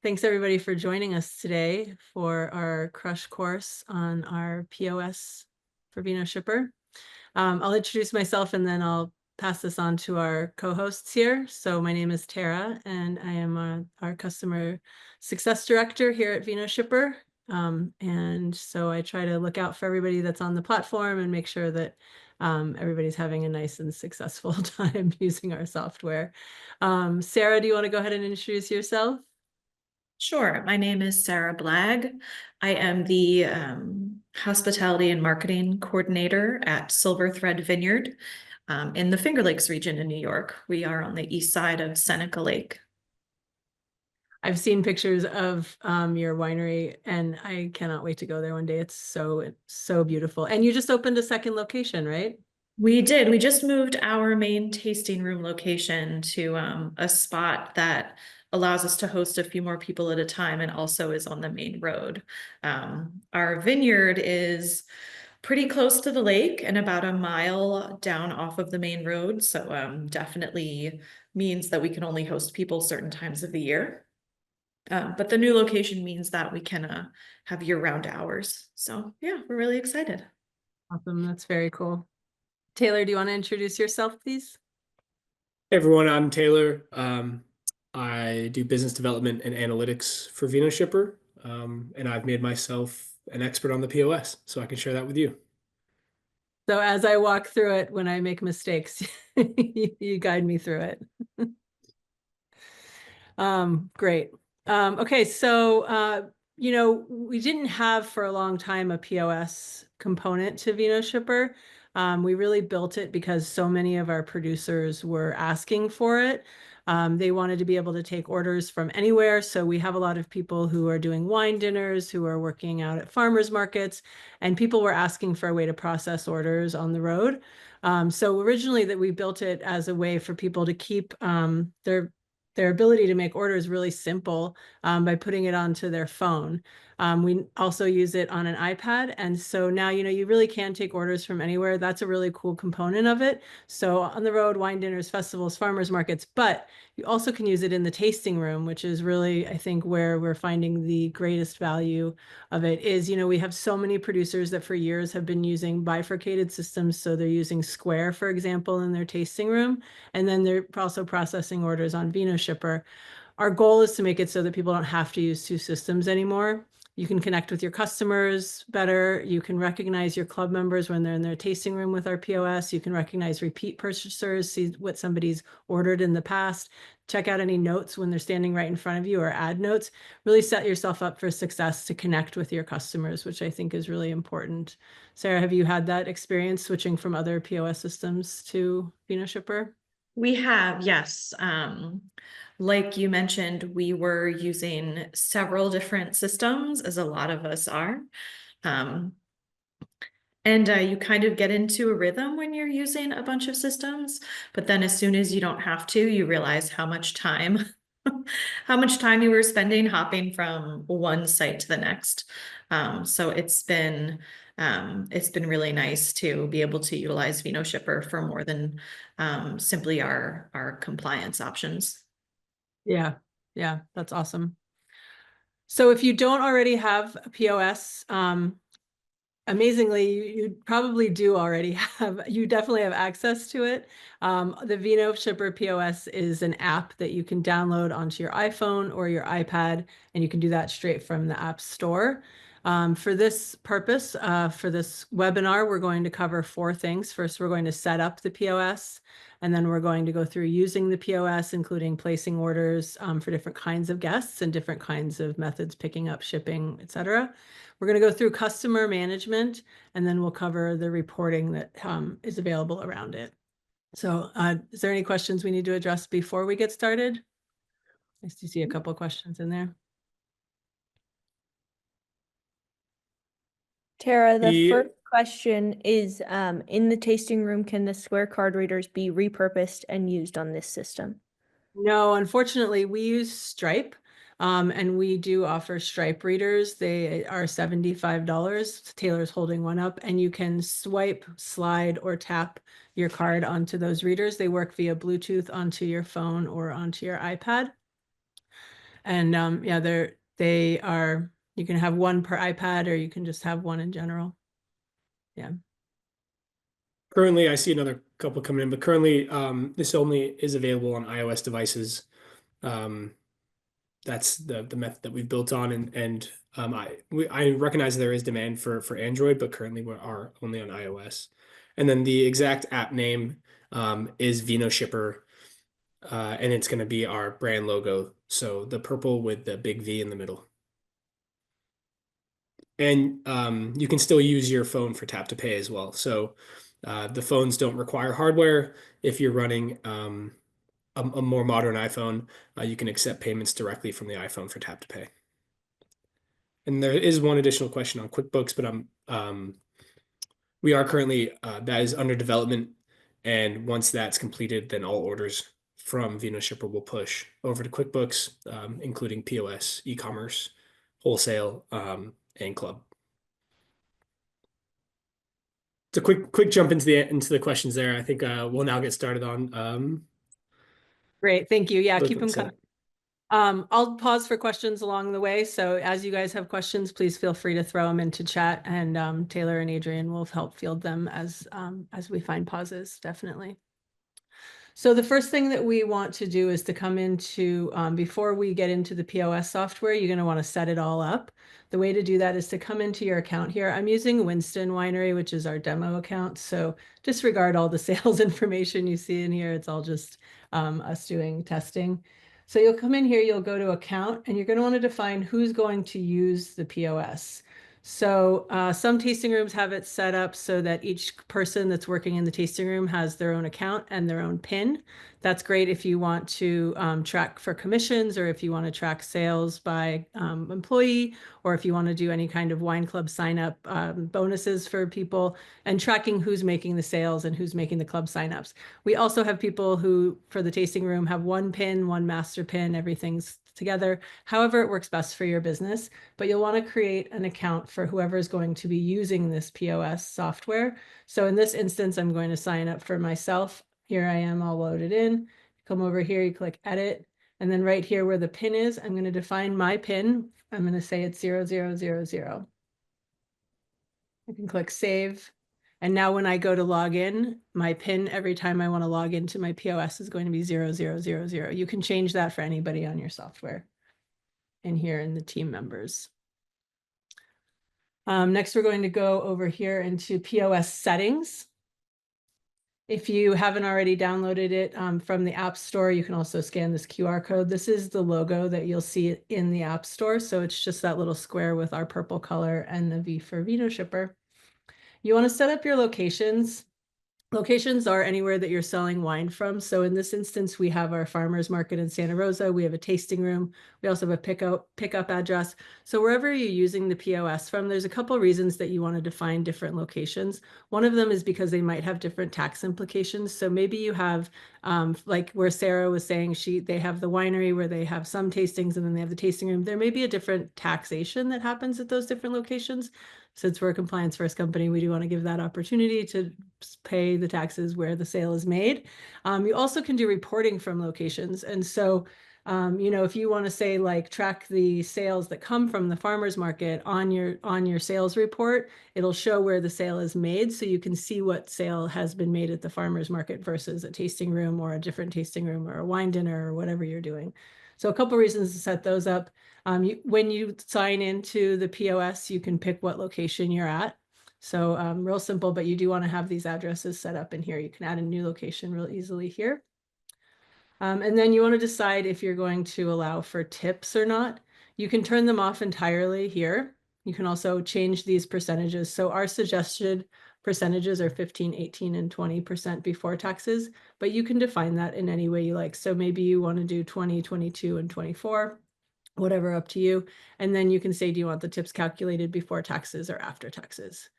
Thanks everybody for joining us today for our crush course on our POS for Vinoshipper. I'll introduce myself and then I'll pass this on to our co-hosts here. So my name is Tara and I am our customer success director here at Vinoshipper. And so I try to look out for everybody that's on the platform and make sure that everybody's having a nice and successful time using our software. Sarah, do you want to go ahead and introduce yourself? Sure. My name is Sarah Blagg. I am the hospitality and marketing coordinator at Silver Thread Vineyard in the Finger Lakes region in New York. We are on the east side of Seneca Lake. I've seen pictures of your winery and I cannot wait to go there one day. It's so beautiful. And you just opened a second location, right? We did. We just moved our main tasting room location to a spot that allows us to host a few more people at a time and also is on the main road. Our vineyard is pretty close to the lake and about a mile down off of the main road. So definitely means that we can only host people certain times of the year. But the new location means that we can have year-round hours. So yeah, we're really excited. Awesome. That's very cool. Taylor, do you want to introduce yourself, please? Hey everyone, I'm Taylor. I do business development and analytics for Vinoshipper, and I've made myself an expert on the POS, so I can share that with you. So as I walk through it, when I make mistakes, you guide me through it. Great. Okay, so we didn't have for a long time a POS component to Vinoshipper. We really built it because so many of our producers were asking for it. They wanted to be able to take orders from anywhere. So we have a lot of people who are doing wine dinners, who are working out at farmers markets, and people were asking for a way to process orders on the road. So originally that we built it as a way for people to keep their ability to make orders really simple by putting it onto their phone. We also use it on an iPad. And so now, you really can take orders from anywhere. That's a really cool component of it. So on the road, wine dinners, festivals, farmers markets, but you also can use it in the tasting room, which is really, I think, where we're finding the greatest value of it is, we have so many producers that for years have been using bifurcated systems. So they're using Square, for example, in their tasting room, and then they're also processing orders on Vinoshipper. Our goal is to make it so that people don't have to use two systems anymore. You can connect with your customers better. You can recognize your club members when they're in their tasting room with our POS. You can recognize repeat purchasers, see what somebody's ordered in the past, check out any notes when they're standing right in front of you or add notes. Really set yourself up for success to connect with your customers, which I think is really important. Sarah, have you had that experience switching from other POS systems to Vinoshipper? We have, yes. Like you mentioned, we were using several different systems, as a lot of us are. And you kind of get into a rhythm when you're using a bunch of systems, but then as soon as you don't have to, you realize how much time, how much time you were spending hopping from one site to the next. So it's been really nice to be able to utilize Vinoshipper for more than simply our compliance options. Yeah, that's awesome. So if you don't already have a POS, amazingly, you probably do already you definitely have access to it. The Vinoshipper POS is an app that you can download onto your iPhone or your iPad, and you can do that straight from the App Store. For this purpose, for this webinar, we're going to cover four things. First, we're going to set up the POS, and then we're going to go through using the POS, including placing orders for different kinds of guests and different kinds of methods, picking up, shipping, etc. We're going to go through customer management, and then we'll cover the reporting that is available around it. So is there any questions we need to address before we get started? Nice to see a couple of questions in there. Tara, the first question is, in the tasting room, can the Square card readers be repurposed and used on this system? No, unfortunately, we use Stripe, and we do offer Stripe readers. They are $75. Taylor's holding one up, and you can swipe, slide, or tap your card onto those readers. They work via Bluetooth onto your phone or onto your iPad. And yeah, they are, you can have one per iPad or you can just have one in general. Yeah. Currently, I see another couple coming in, but currently, this only is available on iOS devices. That's the method that we've built on, and I recognize there is demand for Android, but currently we are only on iOS. And then the exact app name is Vinoshipper, and it's going to be our brand logo. So the purple with the big V in the middle. And you can still use your phone for tap to pay as well. So the phones don't require hardware. If you're running a more modern iPhone, you can accept payments directly from the iPhone for tap to pay. And there is one additional question on QuickBooks, but we are currently that is under development, and once that's completed, then all orders from Vinoshipper will push over to QuickBooks, including POS, e-commerce, wholesale, and club. It's a quick jump into the questions there. I think we'll now get started on Great, thank you. Yeah, look keep at them the coming. setup. I'll pause for questions along the way. So as you guys have questions, please feel free to throw them into chat, and Taylor and Adrian will help field them as we find pauses, definitely. So the first thing that we want to do is to come into, before we get into the POS software, you're going to want to set it all up. The way to do that is to come into your account here. I'm using Winston Winery, which is our demo account. So disregard all the sales information you see in here. It's all just us doing testing. So you'll come in here, you'll go to account, and you're going to want to define who's going to use the POS. So some tasting rooms have it set up so that each person that's working in the tasting room has their own account and their own PIN. That's great if you want to track for commissions, or if you want to track sales by employee, or if you want to do any kind of wine club sign up bonuses for people, and tracking who's making the sales and who's making the club signups. We also have people who, for the tasting room, have one PIN, one master PIN, everything's together, however it works best for your business. But you'll want to create an account for whoever is going to be using this POS software. So in this instance, I'm going to sign up for myself. Here I am all loaded in. Come over here, you click edit. And then right here where the PIN is, I'm going to define my PIN. I'm going to say it's 0000. I can click save. And now when I go to log in, my PIN every time I want to log into my POS is going to be 0000. You can change that for anybody on your software and here in the team members. Next, we're going to go over here into POS settings. If you haven't already downloaded it from the App Store, you can also scan this QR code. This is the logo that you'll see in the App Store. So it's just that little square with our purple color and the V for Vinoshipper. You want to set up your locations. Locations are anywhere that you're selling wine from. So in this instance, we have our farmers market in Santa Rosa. We have a tasting room. We also have a pickup address. So wherever you're using the POS from, there's a couple reasons that you want to define different locations. One of them is because they might have different tax implications. So maybe you have, like where Sarah was saying, they have the winery where they have some tastings and then they have the tasting room. There may be a different taxation that happens at those different locations. Since we're a compliance first company, we do want to give that opportunity to pay the taxes where the sale is made. You also can do reporting from locations. And so, you know, if you want to say like track the sales that come from the farmer's market on your sales report, it'll show where the sale is made. So you can see what sale has been made at the farmer's market versus a tasting room or a different tasting room or a wine dinner or whatever you're doing. So a couple reasons to set those up. When you sign into the POS, you can pick what location you're at. So real simple, but you do want to have these addresses set up in here. You can add a new location real easily here. And then you want to decide if you're going to allow for tips or not. You can turn them off entirely here. You can also change these percentages. So our suggested percentages are 15, 18, and 20% before taxes, but you can define that in any way you like. So maybe you want to do 20, 22, and 24. Whatever, up to you. And then you can say, do you want the tips calculated before taxes or after taxes?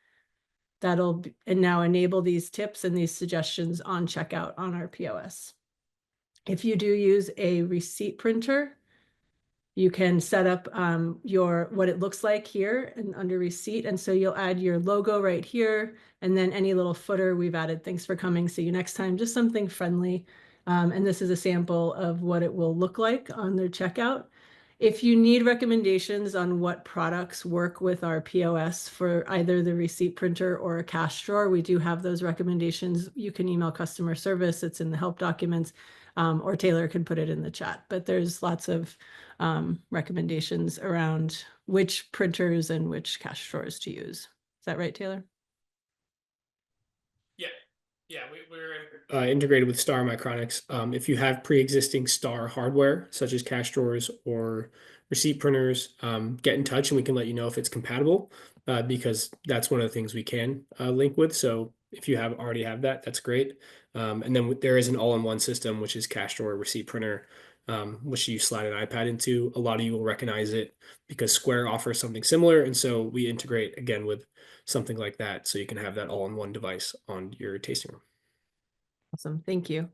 And now enable these tips and these suggestions on checkout on our POS. If you do use a receipt printer, you can set up what it looks like here and under receipt. And so you'll add your logo right here, and then any little footer we've added. Thanks for coming. See you next time. Just something friendly. And this is a sample of what it will look like on their checkout. If you need recommendations on what products work with our POS for either the receipt printer or a cash drawer, we do have those recommendations. You can email customer service, it's in the help documents, or Taylor can put it in the chat. But there's lots of recommendations around which printers and which cash drawers to use. Is that right, Taylor? Yeah, we're integrated with Star Micronics. If you have pre-existing Star hardware, such as cash drawers or receipt printers, get in touch and we can let you know if it's compatible, because that's one of the things we can link with. So if you already have that, that's great. And then there is an all-in-one system, which is cash drawer, receipt printer, which you slide an iPad into. A lot of you will recognize it because Square offers something similar. And so we integrate again with something like that. So you can have that all in one device on your tasting room. Awesome, thank you.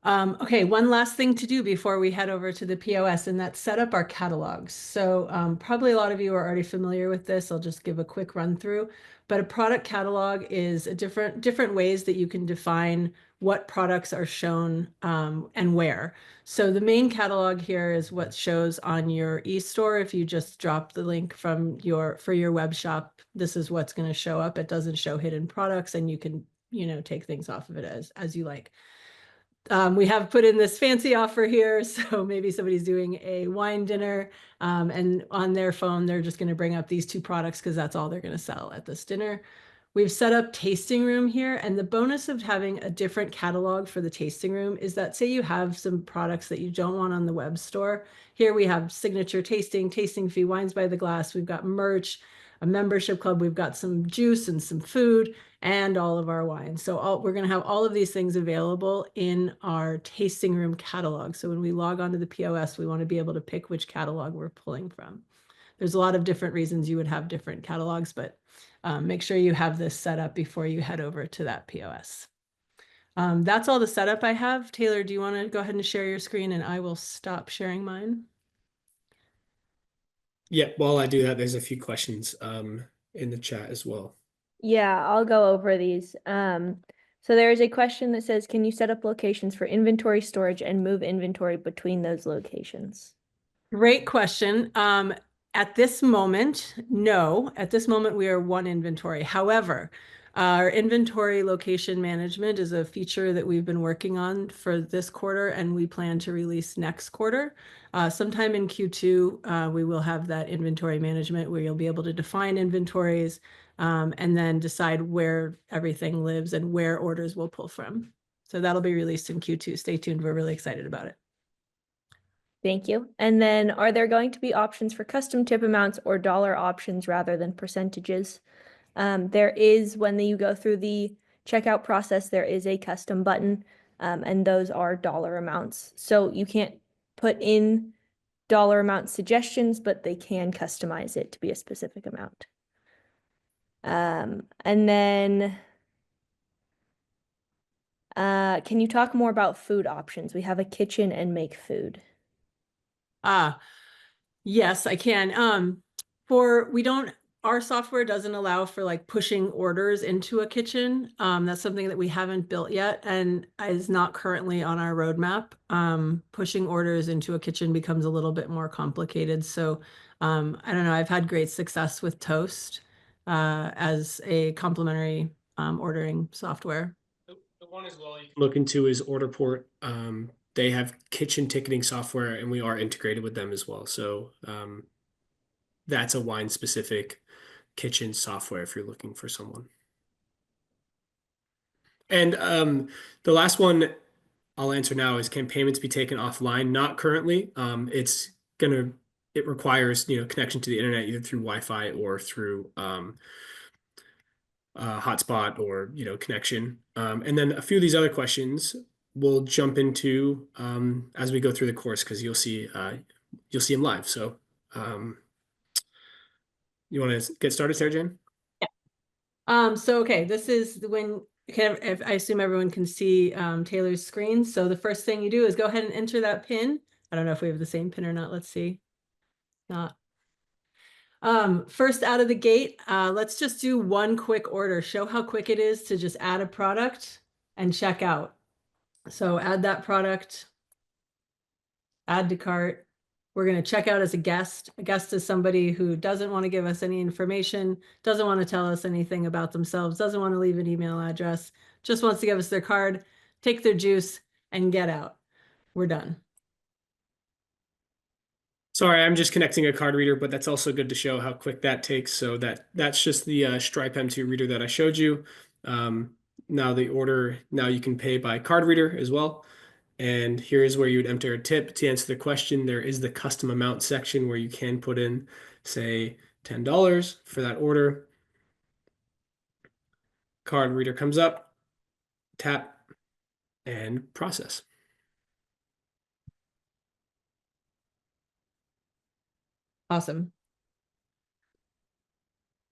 Okay, one last thing to do before we head over to the POS, and that's set up our catalogs. So probably a lot of you are already familiar with this. I'll just give a quick run through. But a product catalog is a different ways that you can define what products are shown and where. So the main catalog here is what shows on your e-store. If you just drop the link from for your web shop, this is what's going to show up. It doesn't show hidden products, and you can take things off of it as you like. We have put in this fancy offer here. So maybe somebody's doing a wine dinner and on their phone, they're just going to bring up these two products because that's all they're going to sell at this dinner. We've set up tasting room here. And the bonus of having a different catalog for the tasting room is that say you have some products that you don't want on the web store. Here we have signature tasting fee, wines by the glass. We've got merch, a membership club. We've got some juice and some food and all of our wines. So we're going to have all of these things available in our tasting room catalog. So when we log onto the POS, we want to be able to pick which catalog we're pulling from. There's a lot of different reasons you would have different catalogs, but make sure you have this set up before you head over to that POS. That's all the setup I have. Taylor, do you want to go ahead and share your screen and I will stop sharing mine? Yeah, while I do that, there's a few questions in the chat as well. Yeah, I'll go over these. So there is a question that says, can you set up locations for inventory storage and move inventory between those locations? Great question. At this moment, no. At this moment, we are one inventory. However, our inventory location management is a feature that we've been working on for this quarter, and we plan to release next quarter. Sometime in Q2, we will have that inventory management where you'll be able to define inventories and then decide where everything lives and where orders will pull from. So that'll be released in Q2. Stay tuned. We're really excited about it. Thank you. And then are there going to be options for custom tip amounts or dollar options rather than percentages? There is, when you go through the checkout process, there is a custom button, and those are dollar amounts. So you can't put in dollar amount suggestions, but they can customize it to be a specific amount. And then can you talk more about food options? We have a kitchen and make food. Yes, I can. Our software doesn't allow for like pushing orders into a kitchen. That's something that we haven't built yet and is not currently on our roadmap. Pushing orders into a kitchen becomes a little bit more complicated. So I don't know, I've had great success with Toast as a complementary ordering software. The one as well you can look into is Orderport. They have kitchen ticketing software and we are integrated with them as well. So that's a wine specific kitchen software if you're looking for someone. And the last one I'll answer now is, can payments be taken offline? Not currently. It requires connection to the internet either through Wi-Fi or through hotspot or connection. And then a few of these other questions we'll jump into as we go through the course, because you'll see them live. So you want to get started, Sarah Jane? Yeah. Okay, this is when I assume everyone can see Taylor's screen. So the first thing you do is go ahead and enter that PIN. I don't know if we have the same PIN or not. Let's see. Not. First out of the gate, let's just do one quick order. Show how quick it is to just add a product and check out. So add that product, add to cart, We're going to check out as a guest. A guest is somebody who doesn't want to give us any information, doesn't want to tell us anything about themselves, doesn't want to leave an email address, just wants to give us their card, take their juice, and get out. We're done. Sorry, I'm just connecting a card reader, but that's also good to show how quick that takes. So that's just the Stripe M2 reader that I showed you. Now you can pay by card reader as well. And here is where you would enter a tip. To answer the question, there is the custom amount section where you can put in, say, $10 for that order. Card reader comes up, tap, and process. Awesome.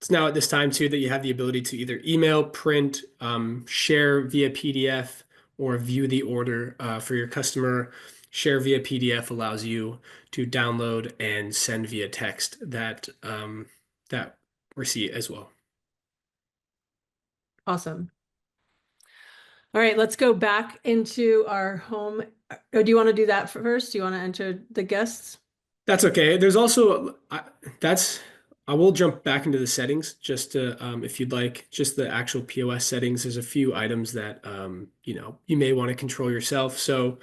It's now at this time too that you have the ability to either email, print, share via PDF, or view the order for your customer. Share via PDF allows you to download and send via text that receipt as well. Awesome. All right, let's go back into our home. Or do you want to do that first? Do you want to enter the guests? That's okay. There's also I will jump back into the settings just to if you'd like, just the actual POS settings. There's a few items that you may want to control yourself. So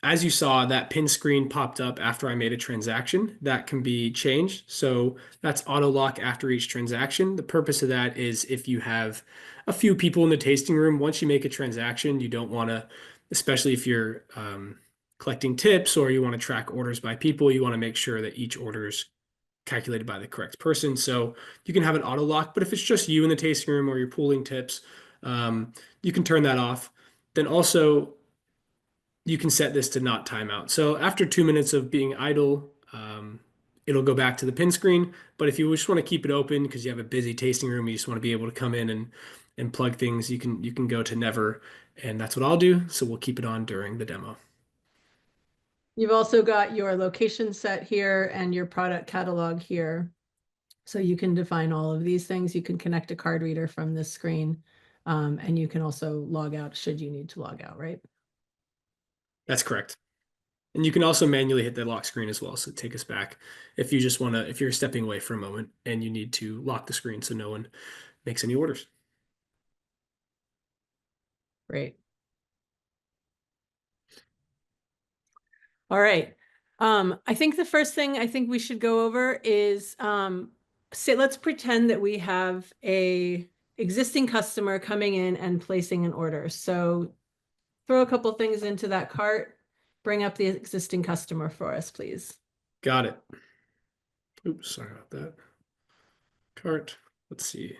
as you saw, that pin screen popped up after I made a transaction. That can be changed. So that's auto lock after each transaction. The purpose of that is if you have a few people in the tasting room, once you make a transaction, you don't want to, especially if you're collecting tips or you want to track orders by people, you want to make sure that each order is calculated by the correct person. So you can have an auto lock, but if it's just you in the tasting room or you're pooling tips, you can turn that off. Then also you can set this to not timeout. So after 2 minutes of being idle, it'll go back to the pin screen. But if you just want to keep it open because you have a busy tasting room, you just want to be able to come in and plug things, you can go to never, and that's what I'll do. So we'll keep it on during the demo. You've also got your location set here and your product catalog here. So you can define all of these things. You can connect a card reader from this screen, and you can also log out should you need to log out, right? That's correct. And you can also manually hit the lock screen as well. So take us back if you just want to, if you're stepping away for a moment and you need to lock the screen so no one makes any orders. Great. All right. I think the first thing I think we should go over is let's pretend that we have a existing customer coming in and placing an order. So throw a couple things into that cart, bring up the existing customer for us, please. Got it. Oops, sorry about that. Cart, let's see.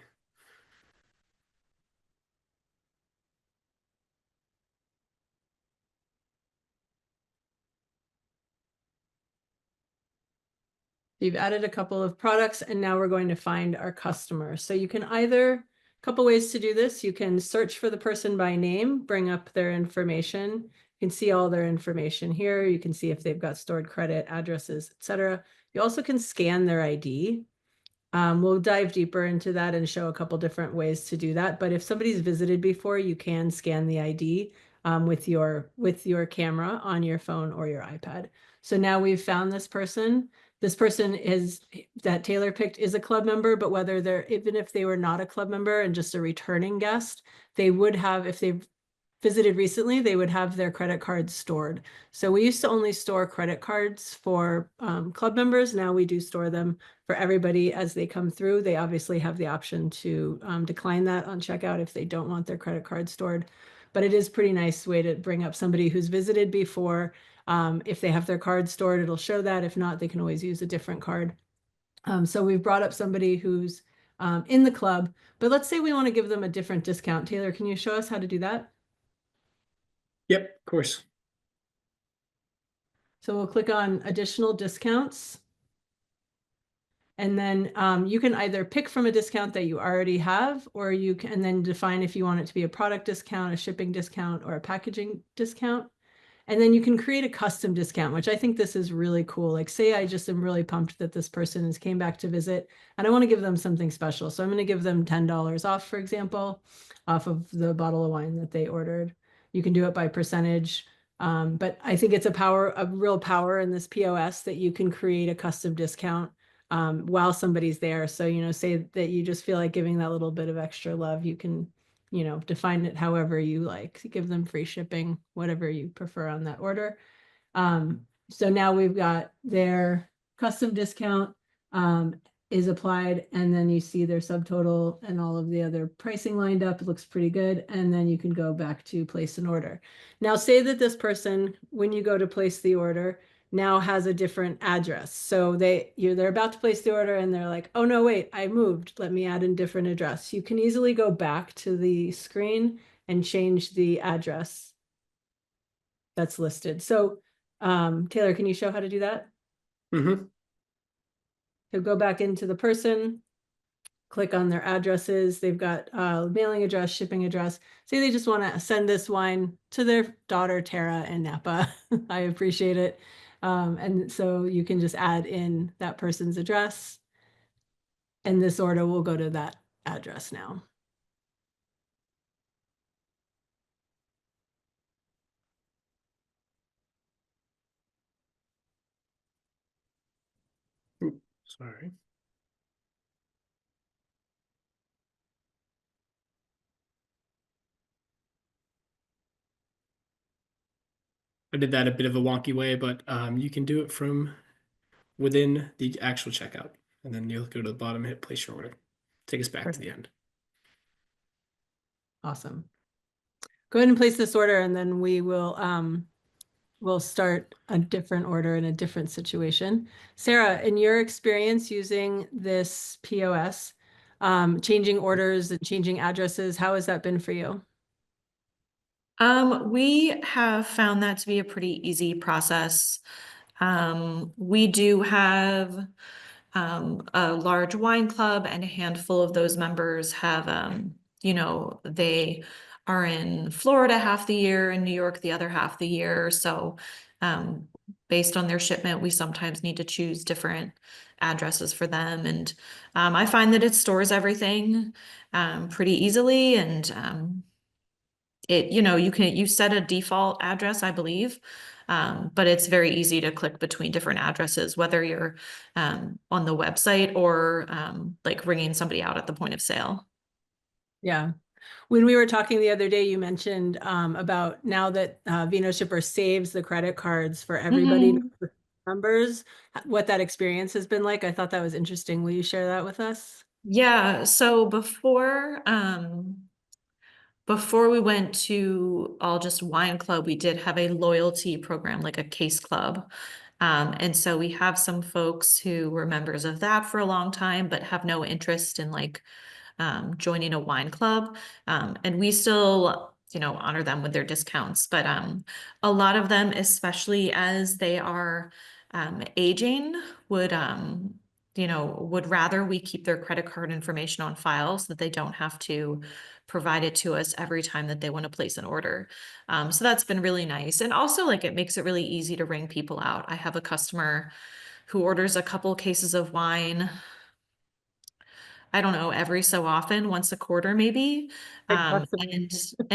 You've added a couple of products and now we're going to find our customer. So you can a couple ways to do this. You can search for the person by name, bring up their information. You can see all their information here. You can see if they've got stored credit, addresses, etc. You also can scan their ID. We'll dive deeper into that and show a couple different ways to do that. But if somebody's visited before, you can scan the ID with your camera on your phone or your iPad. So now we've found this person. This person that Taylor picked is a club member, but even if they were not a club member and just a returning guest, they would have, if they've visited recently, they would have their credit cards stored. So we used to only store credit cards for club members. Now we do store them for everybody as they come through. They obviously have the option to decline that on checkout if they don't want their credit card stored. But it is a pretty nice way to bring up somebody who's visited before. If they have their card stored, it'll show that. If not, they can always use a different card. So we've brought up somebody who's in the club, but let's say we want to give them a different discount. Taylor, can you show us how to do that? Yep, of course. So we'll click on additional discounts. And then you can either pick from a discount that you already have, or you can then define if you want it to be a product discount, a shipping discount, or a packaging discount. And then you can create a custom discount, which I think this is really cool. Like say I just am really pumped that this person came back to visit and I want to give them something special. So I'm going to give them $10 off, for example, off of the bottle of wine that they ordered. You can do it by percentage, But I think it's a real power in this POS that you can create a custom discount while somebody's there. So, say that you just feel like giving that little bit of extra love, you can, define it however you like. Give them free shipping, whatever you prefer on that order. So now we've got their custom discount is applied, and then you see their subtotal and all of the other pricing lined up. It looks pretty good. And then you can go back to place an order. Now, say that this person, when you go to place the order, now has a different address. So they're about to place the order and they're like, oh no, wait, I moved. Let me add a different address. You can easily go back to the screen and change the address that's listed. So Taylor, can you show how to do that? Mm-hmm. So go back into the person, click on their addresses. They've got mailing address, shipping address. Say they just want to send this wine to their daughter, Tara, in Napa. I appreciate it. And so you can just add in that person's address, and this order will go to that address now. Sorry. I did that a bit of a wonky way, but you can do it from within the actual checkout. And then you'll go to the bottom, hit place your order. Take us back to the end. Awesome. Go ahead and place this order, and then we'll start a different order in a different situation. Sarah, in your experience using this POS, changing orders and changing addresses, how has that been for you? We have found that to be a pretty easy process. We do have a large wine club, and a handful of those members have, they are in Florida half the year, in New York the other half the year. So based on their shipment, we sometimes need to choose different addresses for them. And I find that it stores everything pretty easily, and you set a default address, I believe, but it's very easy to click between different addresses, whether you're on the website or like ringing somebody out at the point of sale. Yeah. When we were talking the other day, you mentioned about now that Vinoshipper saves the credit cards for everybody, members, what that experience has been like. I thought that was interesting. Will you share that with us? Yeah, so before we went to all just wine club, we did have a loyalty program, like a case club. And so we have some folks who were members of that for a long time, but have no interest in like joining a wine club. And we still, honor them with their discounts. But a lot of them, especially as they are aging, would rather we keep their credit card information on file so that they don't have to provide it to us every time that they want to place an order. So that's been really nice. And also, like, it makes it really easy to ring people out. I have a customer who orders a couple cases of wine, I don't know, every so often, once a quarter maybe. And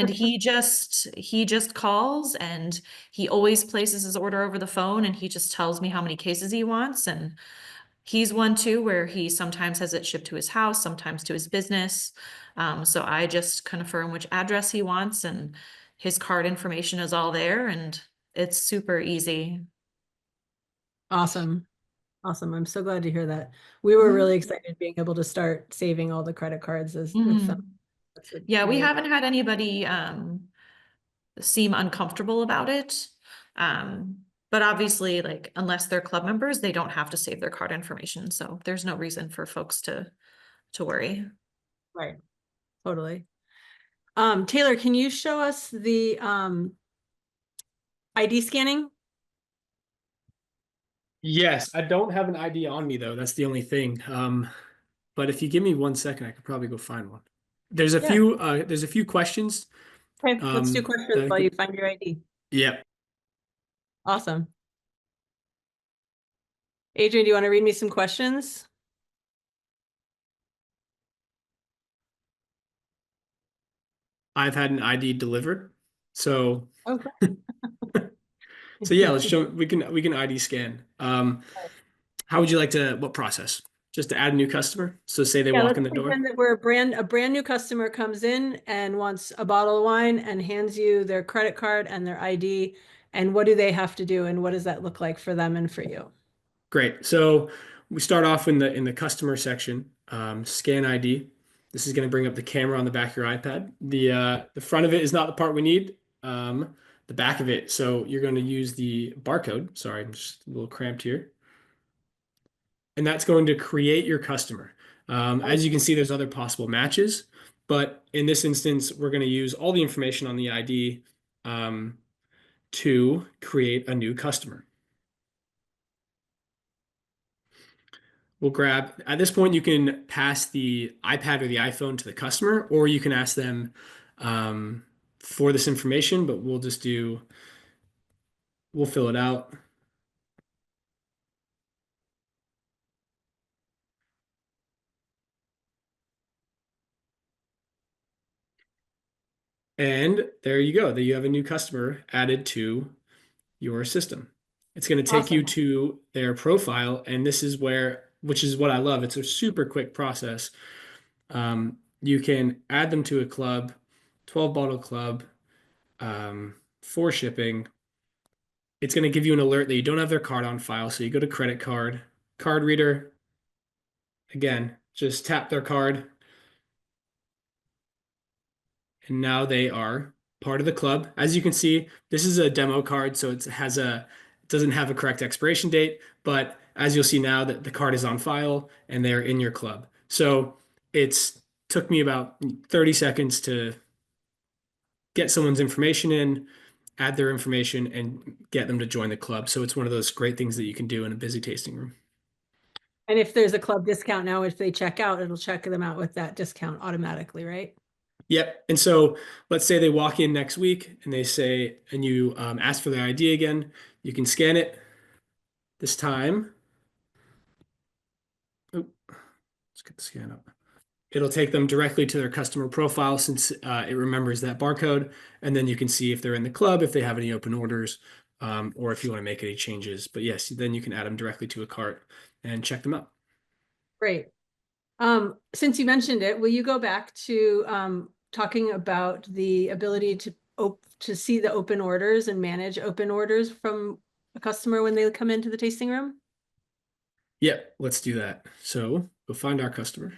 he just calls, and he always places his order over the phone, and he just tells me how many cases he wants. And he's one too, where he sometimes has it shipped to his house, sometimes to his business. So I just confirm which address he wants, and his card information is all there, and it's super easy. Awesome. Awesome. I'm so glad to hear that. We were really excited being able to start saving all the credit cards as with them. Yeah, we Really- haven't had anybody seem uncomfortable about it. But obviously, like, unless they're club members, they don't have to save their card information. So there's no reason for folks to worry. Right. Totally. Taylor, can you show us the ID scanning? Yes, I don't have an ID on me though. That's the only thing. But if you give me 1 second, I could probably go find one. There's a few questions. Okay, let's do that questions I while could- you find your ID. Yep. Awesome. Adrian, do you want to read me some questions? I've had an ID delivered. So Okay. So yeah, let's show, we can ID scan. How would you like to, what process? Just to add a new customer? So say they Yeah, walk let's in the door. pretend that we're a brand new customer comes in and wants a bottle of wine and hands you their credit card and their ID. And what do they have to do? And what does that look like for them and for you? Great. So we start off in the customer section, scan ID. This is going to bring up the camera on the back of your iPad. The front of it is not the part we need. The back of it. So you're going to use the barcode. Sorry, I'm just a little cramped here. And that's going to create your customer. As you can see, there's other possible matches, but in this instance, we're going to use all the information on the ID to create a new customer. We'll grab, at this point, you can pass the iPad or the iPhone to the customer, or you can ask them for this information, but we'll fill it out. And there you go. There you have a new customer added to your system. It's going to take you Awesome. to their profile, and this is where, which is what I love. It's a super quick process. You can add them to a club, 12 bottle club, for shipping. It's going to give you an alert that you don't have their card on file. So you go to credit card reader. Again, just tap their card. And now they are part of the club. As you can see, this is a demo card, so it doesn't have a correct expiration date, but as you'll see now that the card is on file and they're in your club. So it's took me about 30 seconds to get someone's information in, add their information, and get them to join the club. So it's one of those great things that you can do in a busy tasting room. And if there's a club discount now, if they check out, it'll check them out with that discount automatically, right? Yep. And so let's say they walk in next week and they say, and you ask for their ID again, you can scan it this time. Oh, let's get the scan up. It'll take them directly to their customer profile since it remembers that barcode. And then you can see if they're in the club, if they have any open orders, or if you want to make any changes. But yes, then you can add them directly to a cart and check them out. Great. Since you mentioned it, will you go back to talking about the ability to see the open orders and manage open orders from a customer when they come into the tasting room? Yep, let's do that. So we'll find our customer.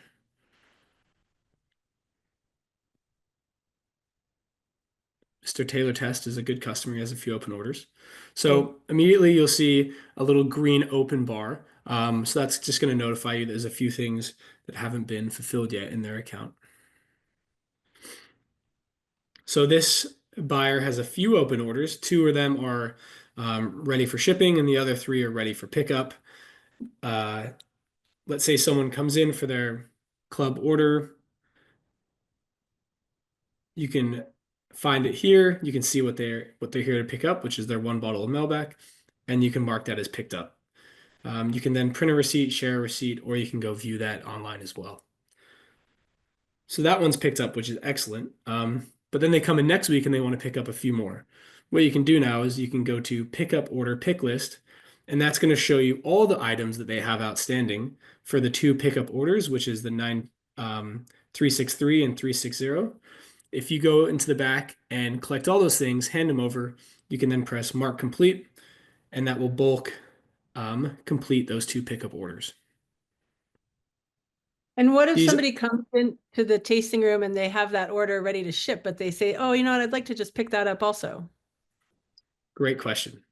Mr. Taylor Test is a good customer. He has a few open orders. So immediately you'll see a little green open bar. So that's just going to notify you there's a few things that haven't been fulfilled yet in their account. So this buyer has a few open orders. 2 of them are ready for shipping and the other 3 are ready for pickup. Let's say someone comes in for their club order. You can find it here. You can see what they're here to pick up, which is their 1 bottle of Melback, and you can mark that as picked up. You can then print a receipt, share a receipt, or you can go view that online as well. So that one's picked up, which is excellent. But then they come in next week and they want to pick up a few more. What you can do now is you can go to pickup order pick list, and that's going to show you all the items that they have outstanding for the 2 pickup orders, which is the 363 and 360. If you go into the back and collect all those things, hand them over, you can then press mark complete, and that will bulk complete those 2 pickup orders. And what if somebody comes into the tasting room and they have that order ready to ship, but they say, oh, you know what, I'd like to just pick that up also? Great question.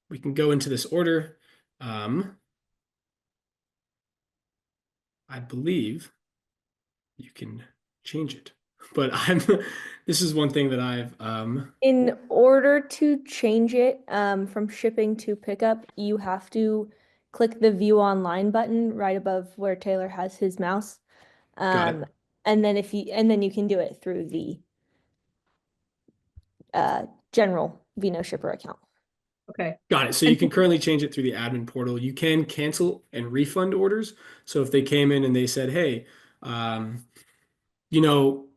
We can go into this order. I believe you can change it, but this is one thing that I've In order to change it from shipping to pickup, you have to click the view online button right above where Taylor has his mouse. Got it. And then you can do it through the general Vinoshipper account. Okay. Got it. So you can currently change it through the admin portal. You can cancel and refund orders. So if they came in and they said, hey, you know,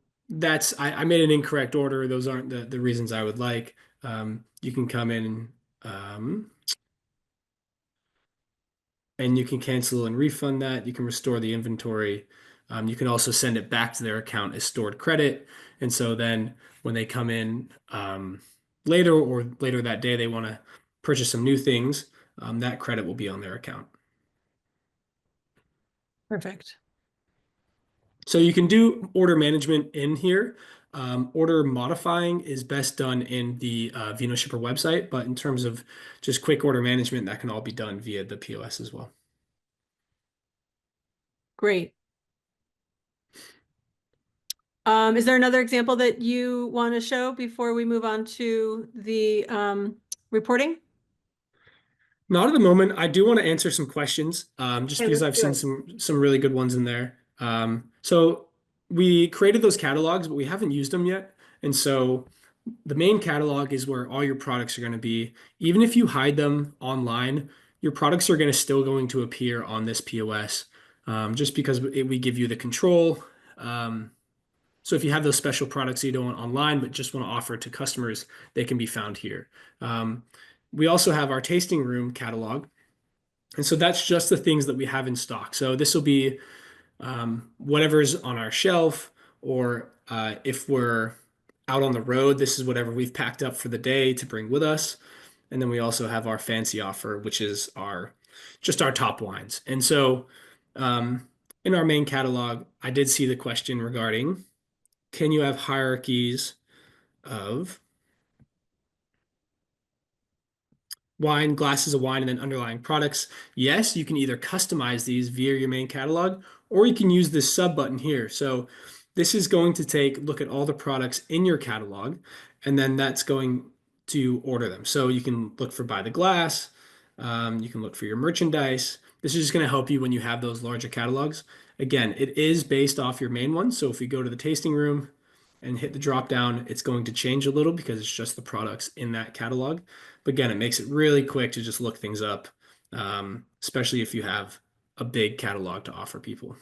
I made an incorrect order. Those aren't the reasons I would like. You can come in and you can cancel and refund that. You can restore the inventory. You can also send it back to their account as stored credit. And so then when they come in later or later that day, they want to purchase some new things, that credit will be on their account. Perfect. So you can do order management in here. Order modifying is best done in the Vinoshipper website, but in terms of just quick order management, that can all be done via the POS as well. Great. Is there another example that you want to show before we move on to the reporting? Not at the moment. I do want to answer some questions, just Okay, because I've let's seen do some really good ones in there. So we created those catalogs, but we haven't used them yet. And so the main catalog is where all your products are going to be. Even if you hide them online, your products are going to still going to appear on this POS, just because we give you the control. So if you have those special products you don't want online, but just want to offer to customers, they can be found here. We also have our tasting room catalog. And so that's just the things that we have in stock. So this will be whatever's on our shelf, or if we're out on the road, this is whatever we've packed up for the day to bring with us. And then we also have our fancy offer, which is just our top wines. And so in our main catalog, I did see the question regarding, can you have hierarchies of wine, glasses of wine, and then underlying products? Yes, you can either customize these via your main catalog, or you can use this sub button here. So this is going to look at all the products in your catalog, and then that's going to order them. So you can look for by the glass, you can look for your merchandise. This is just going to help you when you have those larger catalogs. Again, it is based off your main one. So if we go to the tasting room and hit the drop down, it's going to change a little because it's just the products in that catalog. But again, it makes it really quick to just look things up, especially if you have a big catalog to offer people.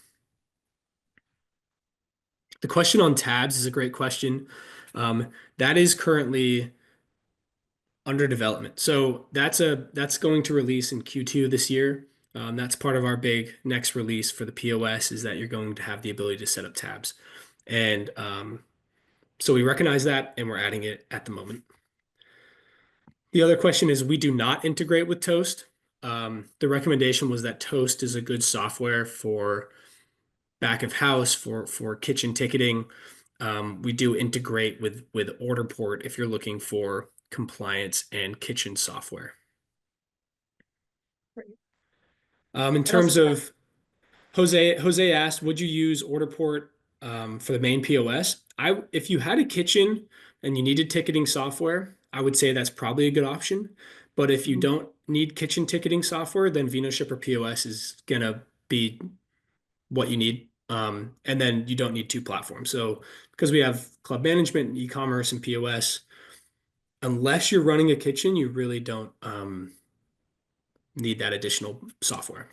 The question on tabs is a great question. That is currently under development. So that's going to release in Q2 this year. That's part of our big next release for the POS, is that you're going to have the ability to set up tabs. And so we recognize that, and we're adding it at the moment. The other question is, we do not integrate with Toast. The recommendation was that Toast is a good software for back of house, for kitchen ticketing. We do integrate with OrderPort if you're looking for compliance and kitchen software. In terms of Jose asked, would you use OrderPort for the main POS? If you had a kitchen and you needed ticketing software, I would say that's probably a good option. But if you don't need kitchen ticketing software, then Vinoshipper POS is gonna be what you need. And then you don't need two platforms. So because we have club management, e-commerce, and POS, unless you're running a kitchen, you really don't need that additional software.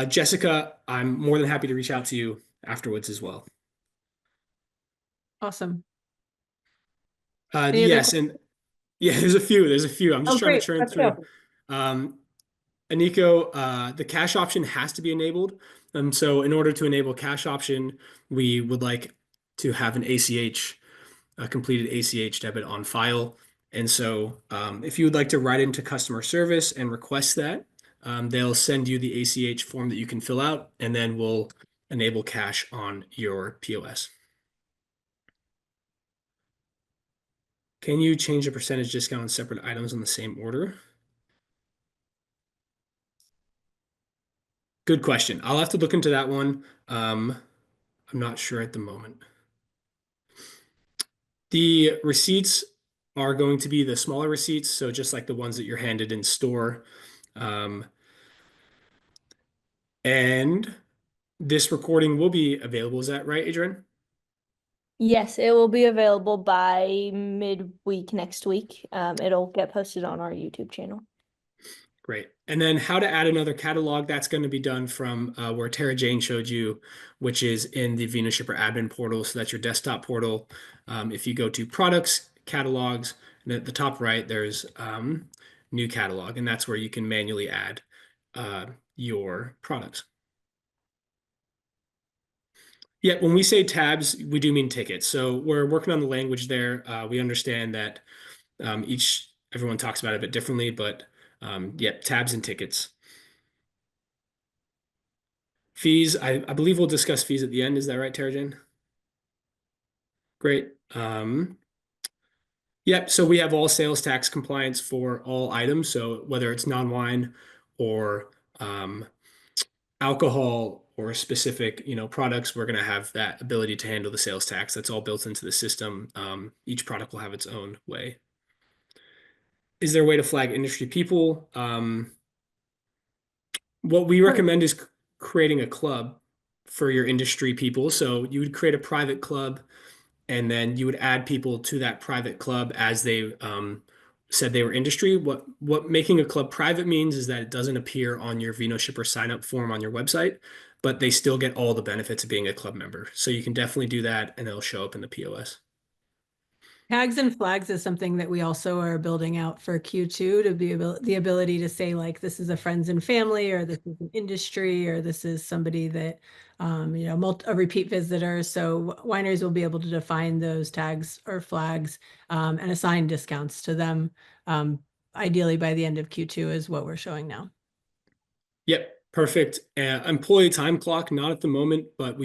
Jessica, I'm more than happy to reach out to you afterwards as well. Awesome. Yes, and yeah, there's a few. I'm just trying to churn Let's through. go. Aniko, the cash option has to be enabled. So in order to enable cash option, we would like to have an ACH, a completed ACH debit on file. And so if you would like to write into customer service and request that, they'll send you the ACH form that you can fill out, and then we'll enable cash on your POS. Can you change the percentage discount on separate items on the same order? Good question. I'll have to look into that one. I'm not sure at the moment. The receipts are going to be the smaller receipts, so just like the ones that you're handed in store. And this recording will be available. Is that right, Adrian? Yes, it will be available by midweek next week. It'll get posted on our YouTube channel. Great. And then how to add another catalog, that's going to be done from where Tara Jane showed you, which is in the Vinoshipper admin portal. So that's your desktop portal. If you go to products, catalogs, and at the top right, there's new catalog, and that's where you can manually add your products. Yeah, when we say tabs, we do mean tickets. So we're working on the language there. We understand that everyone talks about it a bit differently, but yeah, tabs and tickets. Fees, I believe we'll discuss fees at the end. Is that right, Tara Jane? Great. Yep, so we have all sales tax compliance for all items. So whether it's non-wine or alcohol or specific, products, we're going to have that ability to handle the sales tax. That's all built into the system. Each product will have its own way. Is there a way to flag industry people? What we recommend is creating a club for your industry people. So you would create a private club, and then you would add people to that private club as they said they were industry. What making a club private means is that it doesn't appear on your Vinoshipper sign up form on your website, but they still get all the benefits of being a club member. So you can definitely do that, and it'll show up in the POS. Tags and flags is something that we also are building out for Q2 to be the ability to say, like, this is a friends and family, or this is an industry, or this is somebody that, a repeat visitor. So wineries will be able to define those tags or flags and assign discounts to them. Ideally by the end of Q2 is what we're showing now. Yep, perfect. Employee time clock, not at the moment, but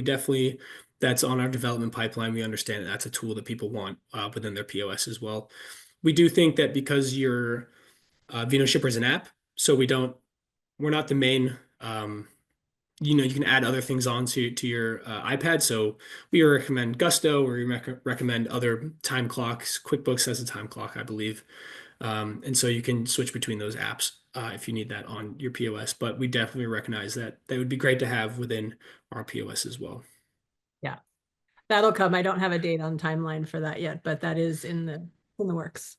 that's on our development pipeline. We understand that that's a tool that people want within their POS as well. We do think that because your Vinoshipper is an app, so we're not the main, you can add other things onto your iPad. So we recommend Gusto, or we recommend other time clocks. QuickBooks has a time clock, I believe. And so you can switch between those apps if you need that on your POS, but we definitely recognize that would be great to have within our POS as well. Yeah, that'll come. I don't have a date on timeline for that yet, but that is in the works.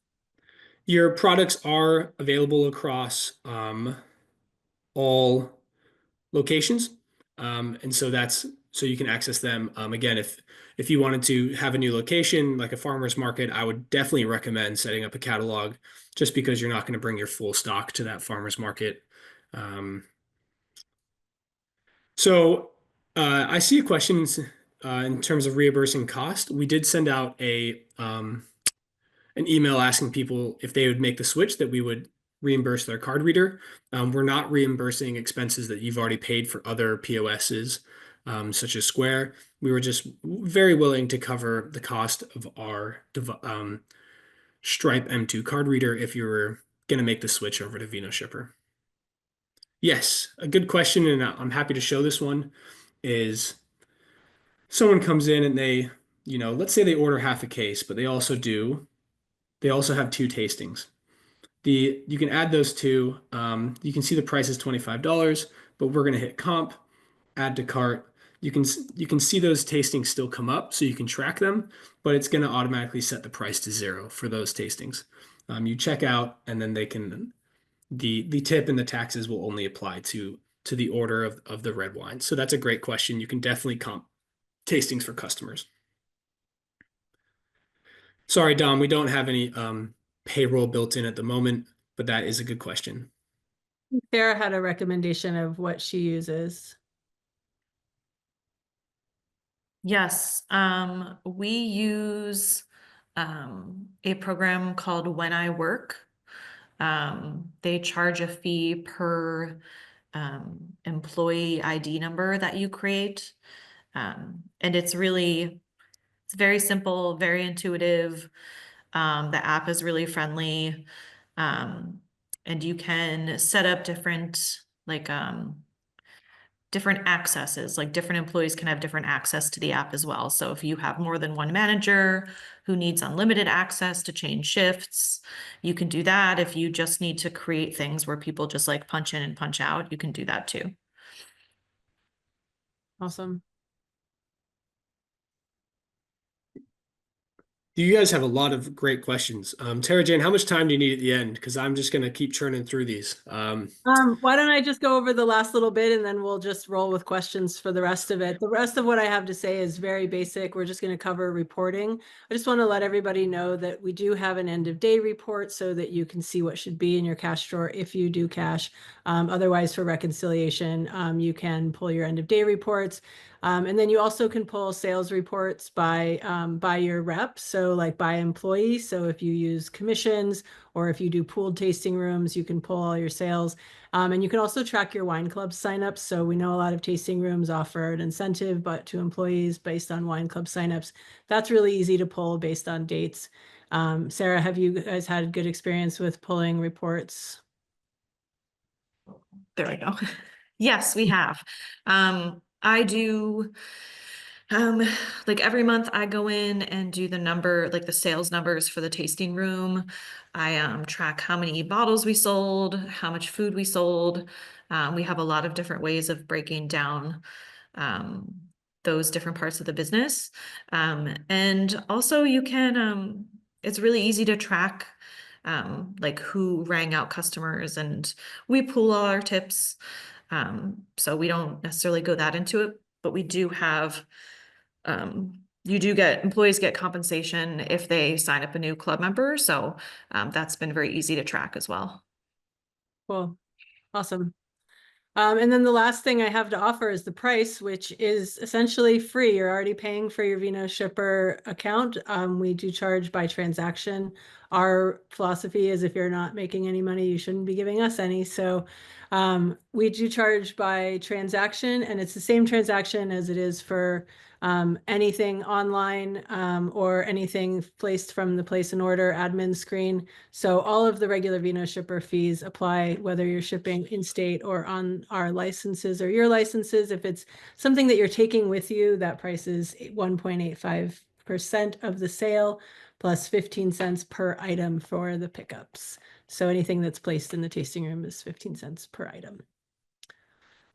Your products are available across all locations. And so you can access them. Again, if you wanted to have a new location, like a farmer's market, I would definitely recommend setting up a catalog, just because you're not going to bring your full stock to that farmer's market. So I see a question in terms of reimbursing cost. We did send out an email asking people if they would make the switch, that we would reimburse their card reader. We're not reimbursing expenses that you've already paid for other POSs, such as Square. We were just very willing to cover the cost of our Stripe M2 card reader if you were going to make the switch over to Vinoshipper. Yes, a good question, and I'm happy to show this one. Is someone comes in and they, let's say they order half a case, but they also have 2 tastings. You can add those 2. You can see the price is $25, but we're going to hit comp, add to cart. You can see those tastings still come up, so you can track them, but it's going to automatically set the price to 0 for those tastings. You check out, and then the tip and the taxes will only apply to the order of the red wine. So that's a great question. You can definitely comp tastings for customers. Sorry, Dom, we don't have any payroll built in at the moment, but that is a good question. Sarah had a recommendation of what she uses. Yes, we use a program called When I Work. They charge a fee per employee ID number that you create. And it's very simple, very intuitive. The app is really friendly. And you can set up different accesses, like different employees can have different access to the app as well. So if you have more than one manager who needs unlimited access to change shifts, you can do that. If you just need to create things where people just like punch in and punch out, you can do that too. Awesome. You guys have a lot of great questions. Tara Jane, how much time do you need at the end? Because I'm just going to keep churning through these. Why don't I just go over the last little bit and then we'll just roll with questions for the rest of it. The rest of what I have to say is very basic. We're just going to cover reporting. I just want to let everybody know that we do have an end of day report so that you can see what should be in your cash drawer if you do cash. Otherwise, for reconciliation, you can pull your end of day reports. And then you also can pull sales reports by your rep, so like by employee. So if you use commissions or if you do pooled tasting rooms, you can pull all your sales. And you can also track your wine club signups. So we know a lot of tasting rooms offer an incentive, but to employees based on wine club signups, that's really easy to pull based on dates. Sarah, have you guys had good experience with pulling reports? There we go. Yes, we have. I do, like every month I go in and do the number, like the sales numbers for the tasting room. I track how many bottles we sold, how much food we sold. We have a lot of different ways of breaking down those different parts of the business. And also you can, it's really easy to track like who rang out customers, and we pool all our tips. So we don't necessarily go that into it, but we do have, employees get compensation if they sign up a new club member. So that's been very easy to track as well. Cool. Awesome. And then the last thing I have to offer is the price, which is essentially free. You're already paying for your Vinoshipper account. We do charge by transaction. Our philosophy is if you're not making any money, you shouldn't be giving us any. So we do charge by transaction, and it's the same transaction as it is for anything online or anything placed from the place an order admin screen. So all of the regular Vinoshipper fees apply whether you're shipping in-state or on our licenses or your licenses. If it's something that you're taking with you, that price is 1.85% of the sale plus 15 cents per item for the pickups. So anything that's placed in the tasting room is 15 cents per item.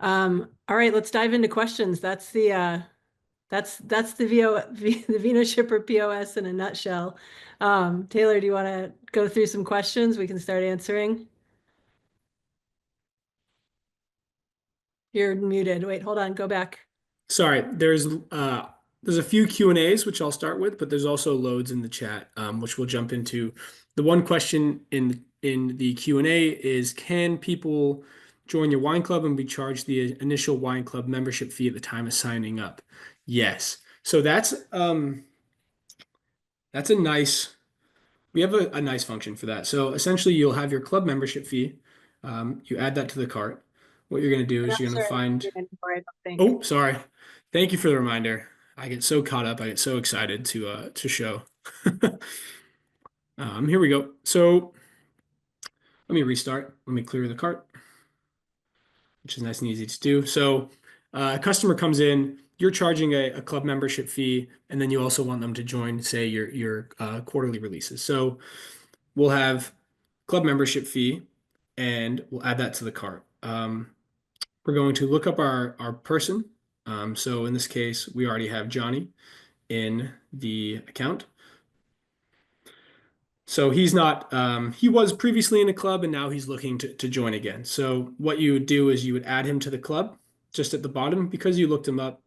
All right, let's dive into questions. That's the Vinoshipper POS in a nutshell. Taylor, do you want to go through some questions? We can start answering. You're muted. Wait, hold on. Go back. Sorry, there's a few Q&As, which I'll start with, but there's also loads in the chat, which we'll jump into. The one question in the Q&A is, can people join your wine club and be charged the initial wine club membership fee at the time of signing up? Yes. So that's a nice, we have a nice function for that. So essentially you'll have your club membership fee. You add that to the cart. What you're going to do is you're going to find, oh, sorry. Thank you for the reminder. I get so caught up. I get so excited to show. Here we go. So let me restart. Let me clear the cart, which is nice and easy to do. So a customer comes in, you're charging a club membership fee, and then you also want them to join, say, your quarterly releases. So we'll have club membership fee, and we'll add that to the cart. We're going to look up our person. So in this case, we already have Johnny in the account. So he's not, he was previously in a club and now he's looking to join again. So what you would do is you would add him to the club just at the bottom. Because you looked him up,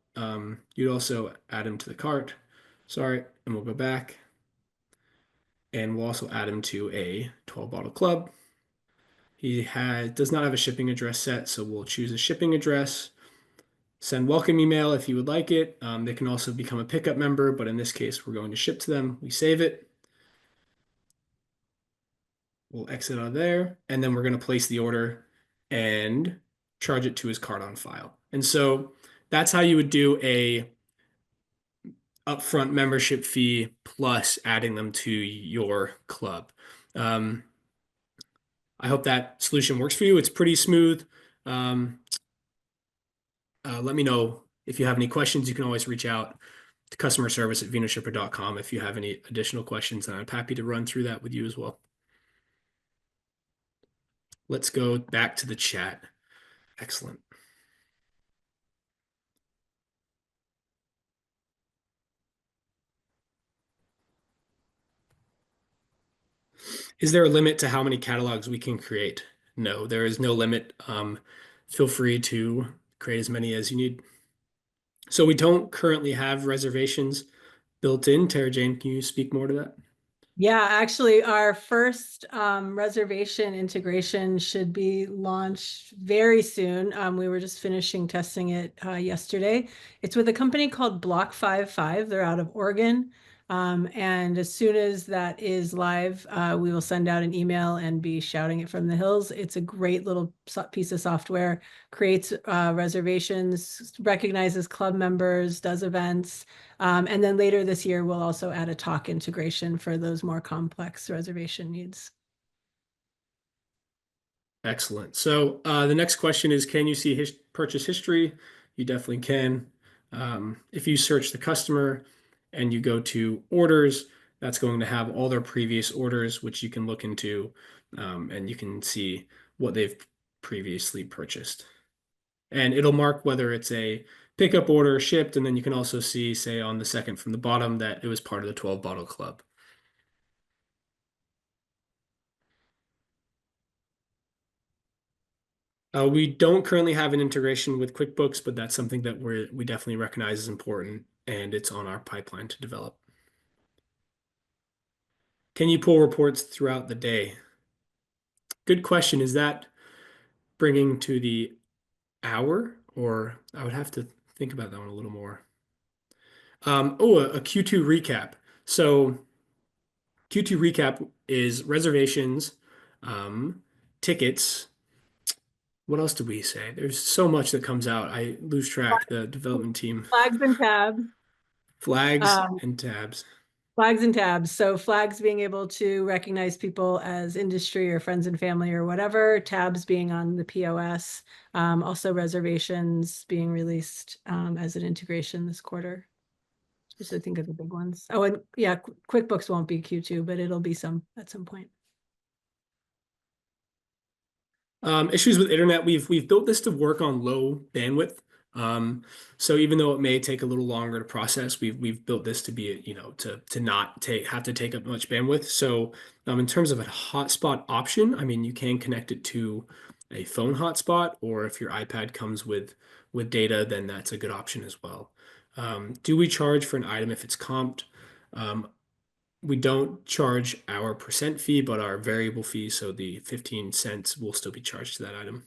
you'd also add him to the cart. Sorry, and we'll go back. And we'll also add him to a 12-bottle club. He does not have a shipping address set, so we'll choose a shipping address. Send welcome email if you would like it. They can also become a pickup member, but in this case, we're going to ship to them. We save it. We'll exit out of there, and then we're going to place the order and charge it to his card on file. And so that's how you would do a upfront membership fee plus adding them to your club. I hope that solution works for you. It's pretty smooth. Let me know if you have any questions. You can always reach out to customer service at vinoshipper.com if you have any additional questions, and I'm happy to run through that with you as well. Let's go back to the chat. Excellent. Is there a limit to how many catalogs we can create? No, there is no limit. Feel free to create as many as you need. So we don't currently have reservations built in. Tara Jane, can you speak more to that? Yeah, actually, our first reservation integration should be launched very soon. We were just finishing testing it yesterday. It's with a company called Block 55. They're out of Oregon. And as soon as that is live, we will send out an email and be shouting it from the hills. It's a great little piece of software, creates reservations, recognizes club members, does events. And then later this year, we'll also add a talk integration for those more complex reservation needs. Excellent. So the next question is, can you see purchase history? You definitely can. If you search the customer and you go to orders, that's going to have all their previous orders, which you can look into, and you can see what they've previously purchased. And it'll mark whether it's a pickup order shipped, and then you can also see, say, on the second from the bottom that it was part of the 12 bottle club. We don't currently have an integration with QuickBooks, but that's something that we definitely recognize is important, and it's on our pipeline to develop. Can you pull reports throughout the day? Good question. Is that bringing to the hour, or I would have to think about that one a little more. A Q2 recap. So Q2 recap is reservations, tickets. What else did we say? There's so much that comes out. I lose track, the development team. Flags and tabs. Flags and tabs. Flags and tabs. So flags being able to recognize people as industry or friends and family or whatever. Tabs being on the POS. Also reservations being released as an integration this quarter. Just to think of the big ones. Oh, and yeah, QuickBooks won't be Q2, but it'll be at some point. Issues with internet. We've built this to work on low bandwidth. So even though it may take a little longer to process, we've built this to be, to not have to take up much bandwidth. So in terms of a hotspot option, I mean, you can connect it to a phone hotspot, or if your iPad comes with data, then that's a good option as well. Do we charge for an item if it's comped? We don't charge our percent fee, but our variable fee, so the 15 cents will still be charged to that item.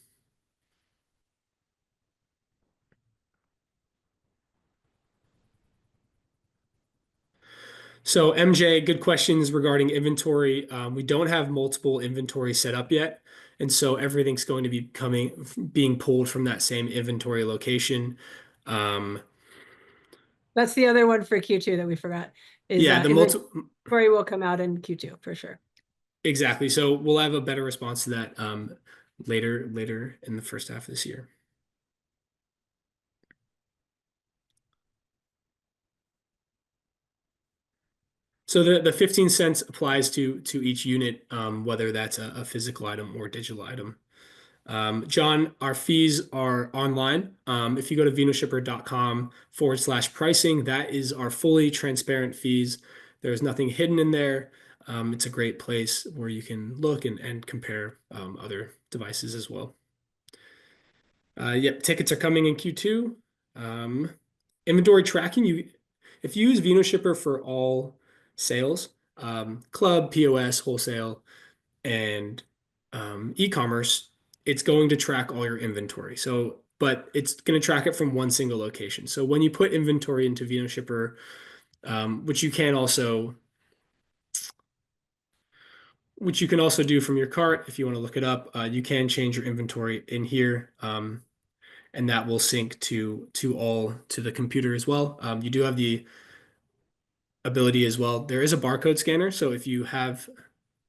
So MJ, good questions regarding inventory. We don't have multiple inventory set up yet. And so everything's going to be being pulled from that same inventory location. That's the other one for Q2 that we forgot. Yeah, the inventory will come out in Q2 for sure. Exactly. So we'll have a better response to that later in the first half of this year. So the 15 cents applies to each unit, whether that's a physical item or a digital item. John, our fees are online. If you go to vinoshipper.com/pricing, that is our fully transparent fees. There's nothing hidden in there. It's a great place where you can look and compare other devices as well. Yep, tickets are coming in Q2. Inventory tracking, if you use Vinoshipper for all sales, club, POS, wholesale, and e-commerce, it's going to track all your inventory. But it's going to track it from one single location. So when you put inventory into Vinoshipper, which you can also do from your cart if you want to look it up, you can change your inventory in here, and that will sync to the computer as well. You do have the ability as well. There is a barcode scanner, so if you have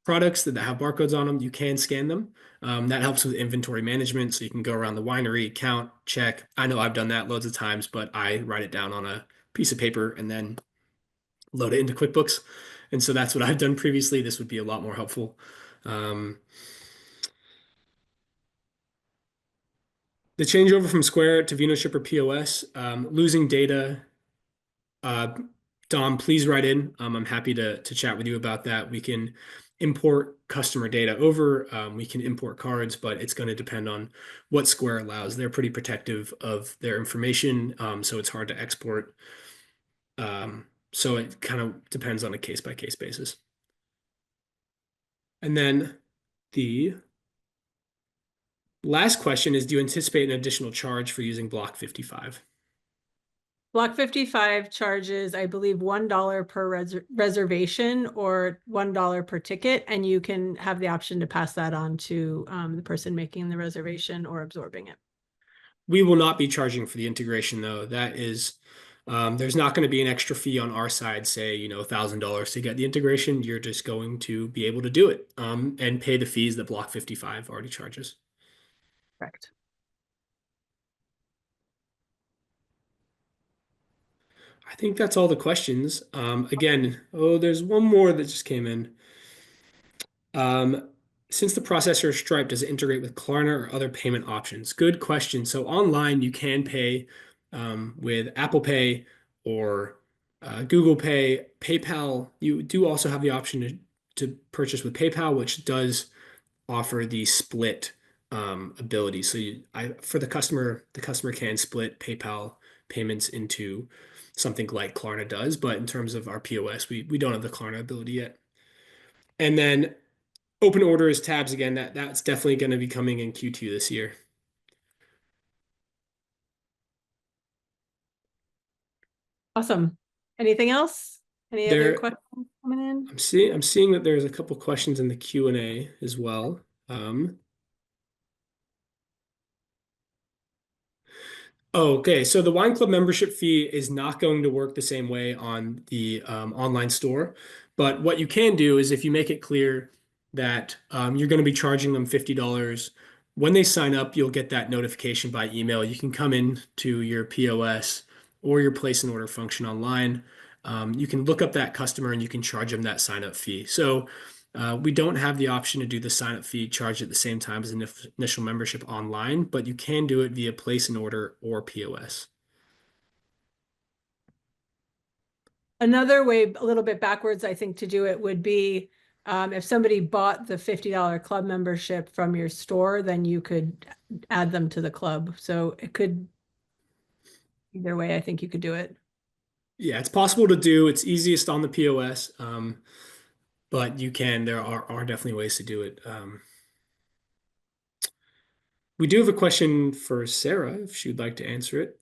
products that have barcodes on them, you can scan them. That helps with inventory management, so you can go around the winery, count, check. I know I've done that loads of times, but I write it down on a piece of paper and then load it into QuickBooks. And so that's what I've done previously. This would be a lot more helpful. The changeover from Square to Vinoshipper POS, losing data. Dom, please write in. I'm happy to chat with you about that. We can import customer data over. We can import cards, but it's going to depend on what Square allows. They're pretty protective of their information, so it's hard to export. So it kind of depends on a case-by-case basis. And then the last question is, do you anticipate an additional charge for using Block 55? Block 55 charges, I believe, $1 per reservation or $1 per ticket, and you can have the option to pass that on to the person making the reservation or absorbing it. We will not be charging for the integration, though. That is, there's not going to be an extra fee on our side, say, $1,000 to get the integration. You're just going to be able to do it and pay the fees that Block 55 already charges. Correct. I think that's all the questions. Again, there's one more that just came in. Since the processor is Stripe, does it integrate with Klarna or other payment options? Good question. So online, you can pay with Apple Pay or Google Pay, PayPal. You do also have the option to purchase with PayPal, which does offer the split ability. So for the customer can split PayPal payments into something like Klarna does, but in terms of our POS, we don't have the Klarna ability yet. And then open orders tabs again, that's definitely going to be coming in Q2 this year. Awesome. Anything else? Any other questions coming in? I'm seeing that there's a couple questions in the Q&A as well. Okay, so the wine club membership fee is not going to work the same way on the online store, but what you can do is if you make it clear that you're going to be charging them $50 when they sign up, you'll get that notification by email. You can come in to your POS or your place an order function online. You can look up that customer and you can charge them that sign up fee. So we don't have the option to do the sign up fee charged at the same time as initial membership online, but you can do it via place an order or POS. Another way, a little bit backwards, I think, to do it would be if somebody bought the $50 club membership from your store, then you could add them to the club. So it could, either way, I think you could do it. Yeah, it's possible to do. It's easiest on the POS, but there are definitely ways to do it. We do have a question for Sarah, if she'd like to answer it.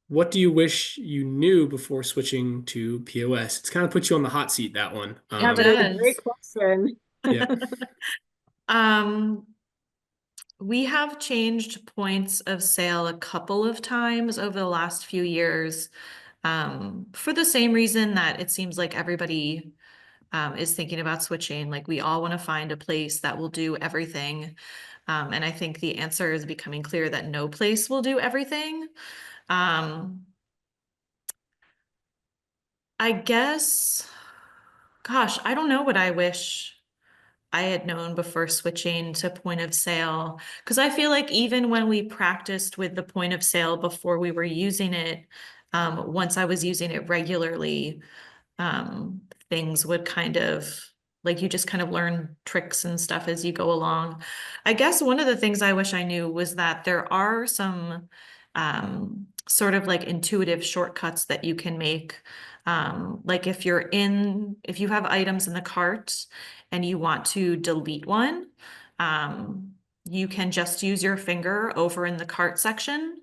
What do you wish you knew before switching to POS? It's kind of put you on the hot seat, that one. Yeah, That is a great question. Yeah. We have changed points of sale a couple of times over the last few years, for the same reason that it seems like everybody is thinking about switching. Like we all want to find a place that will do everything. And I think the answer is becoming clear that no place will do everything. I guess, gosh, I don't know what I wish I had known before switching to point of sale. Because I feel like even when we practiced with the point of sale before we were using it, once I was using it regularly, things would kind of, like you just kind of learn tricks and stuff as you go along. I guess one of the things I wish I knew was that there are some sort of like intuitive shortcuts that you can make. Like if you have items in the cart and you want to delete one, you can just use your finger over in the cart section.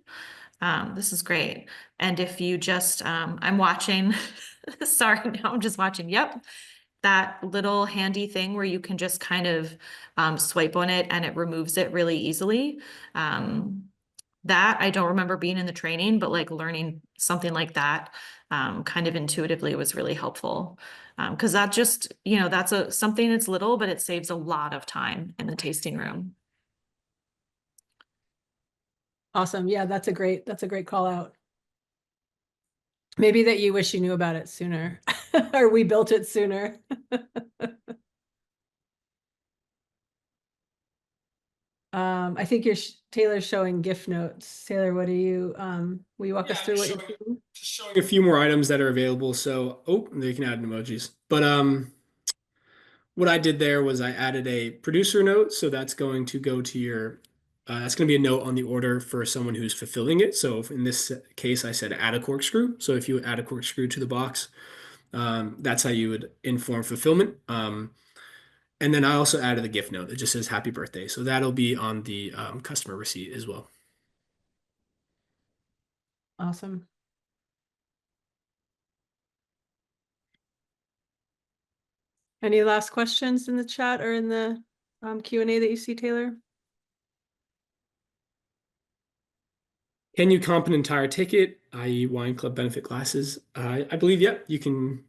This is great. And if you just, I'm watching, sorry, now I'm just watching. Yep. That little handy thing where you can just kind of swipe on it and it removes it really easily. That I don't remember being in the training, but like learning something like that kind of intuitively was really helpful. Because that just, that's something that's little, but it saves a lot of time in the tasting room. Awesome. Yeah, that's a great call out. Maybe that you wish you knew about it sooner or we built it sooner. I think Taylor's showing gift notes. Taylor, what are you, will you walk us Yeah, through what just you're doing? just showing a few more items that are available. So, oh, they can add emojis. But what I did there was I added a producer note. So that's going to go to your, that's going to be a note on the order for someone who's fulfilling it. So in this case, I said add a corkscrew. So if you add a corkscrew to the box, that's how you would inform fulfillment. And then I also added the gift note. It just says happy birthday. So that'll be on the customer receipt as well. Awesome. Any last questions in the chat or in the Q&A that you see, Taylor? Can you comp an entire ticket, i.e. wine club benefit glasses? I believe, yeah, you can.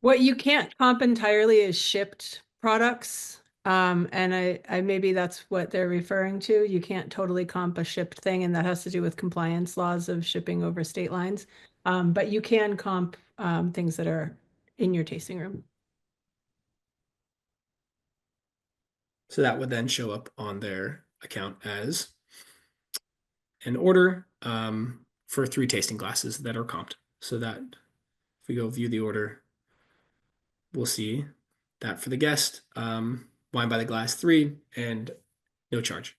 What you can't comp entirely is shipped products. And I maybe that's what they're referring to. You can't totally comp a shipped thing, and that has to do with compliance laws of shipping over state lines. But you can comp things that are in your tasting room. So that would then show up on their account as an order for 3 tasting glasses that are comped. So that if we go view the order, we'll see that for the guest, wine by the glass 3 and no charge.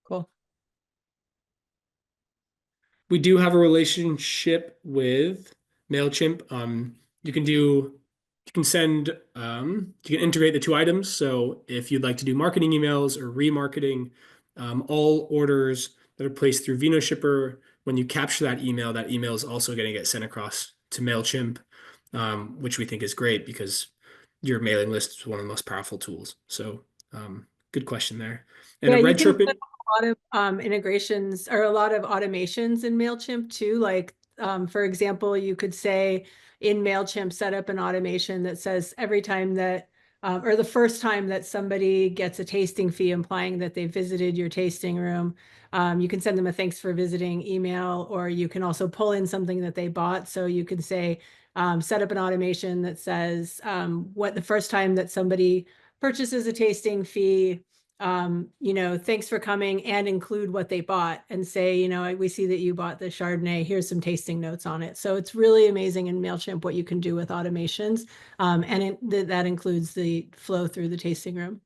Cool. We do have a relationship with MailChimp. You can integrate the 2 items. So if you'd like to do marketing emails or remarketing, all orders that are placed through Vinoshipper, when you capture that email is also going to get sent across to MailChimp, which we think is great because your mailing list is one of the most powerful tools. So good question there. And Yeah, a you red can chirping. set a lot of integrations or a lot of automations in MailChimp too. Like, for example, you could say in MailChimp, set up an automation that says every time that, or the first time that somebody gets a tasting fee, implying that they visited your tasting room, you can send them a thanks for visiting email, or you can also pull in something that they bought. So you could say, set up an automation that says what the first time that somebody purchases a tasting fee, thanks for coming, and include what they bought and say, we see that you bought the Chardonnay, here's some tasting notes on it. So it's really amazing in MailChimp what you can do with automations. And that includes the flow through the tasting room.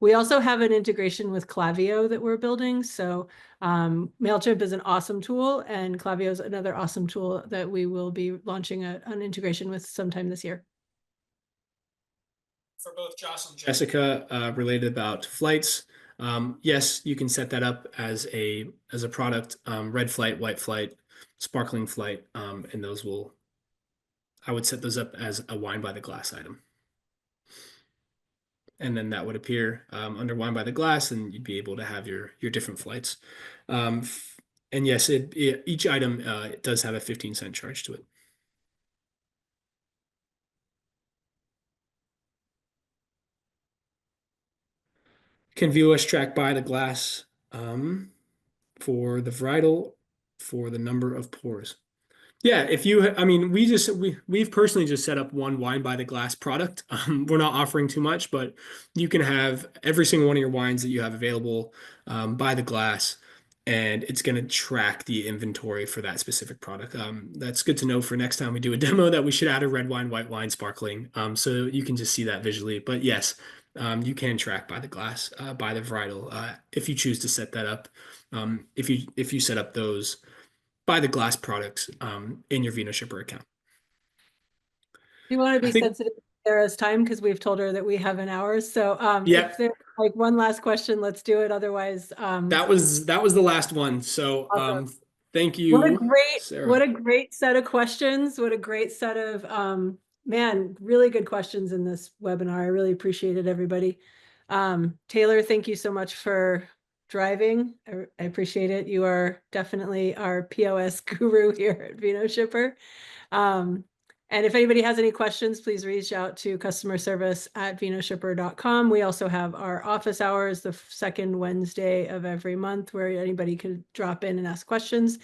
We also have an integration with Klaviyo that we're building. So MailChimp is an awesome tool, and Klaviyo is another awesome tool that we will be launching an integration with sometime this year. For both Josh and Jessica, related about flights. Yes, you can set that up as a product, red flight, white flight, sparkling flight, and I would set those up as a wine by the glass item. And then that would appear under wine by the glass, and you'd be able to have your different flights. And yes, each item it does have a 15-cent charge to it. Can VOS track by the glass for the varietal for the number of pours? Yeah, we've personally just set up one wine by the glass product. We're not offering too much, but you can have every single one of your wines that you have available by the glass, and it's going to track the inventory for that specific product. That's good to know for next time we do a demo, that we should add a red wine, white wine, sparkling, so you can just see that visually. But yes, you can track by the glass, by the varietal, if you choose to set that up. If you set up those by the glass products in your Vinoshipper account. You want to I be think sensitive to Sarah's time because we've told her that we have an hour. So Yeah. if there's like one last question, let's do it. Otherwise, that was the last one. So awesome. thank you, Sarah. What a great set of questions. What a great set of man, really good questions in this webinar. I really appreciated everybody. Taylor, thank you so much for driving. I appreciate it. You are definitely our POS guru here at Vinoshipper. And if anybody has any questions, please reach out to customer service at vinoshipper.com. We also have our office hours the second Wednesday of every month where anybody could drop in and ask questions.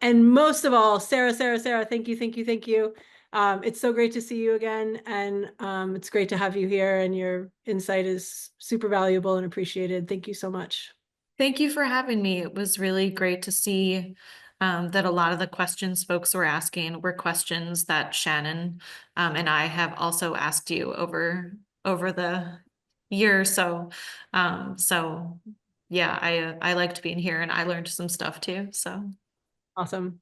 And most of all, Sarah, thank you. It's so great to see you again, and it's great to have you here, and your insight is super valuable and appreciated. Thank you so much. Thank you for having me. It was really great to see that a lot of the questions folks were asking were questions that Shannon and I have also asked you over the year. So yeah, I liked being here, and I learned some stuff too. So Awesome.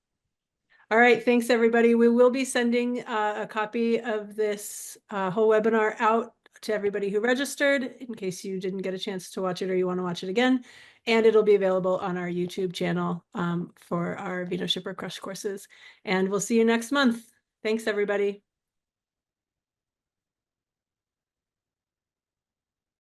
All right, thanks everybody. We will be sending a copy of this whole webinar out to everybody who registered in case you didn't get a chance to watch it or you want to watch it again. And it'll be available on our YouTube channel for our Vinoshipper Crush courses. And we'll see you next month. Thanks, everybody.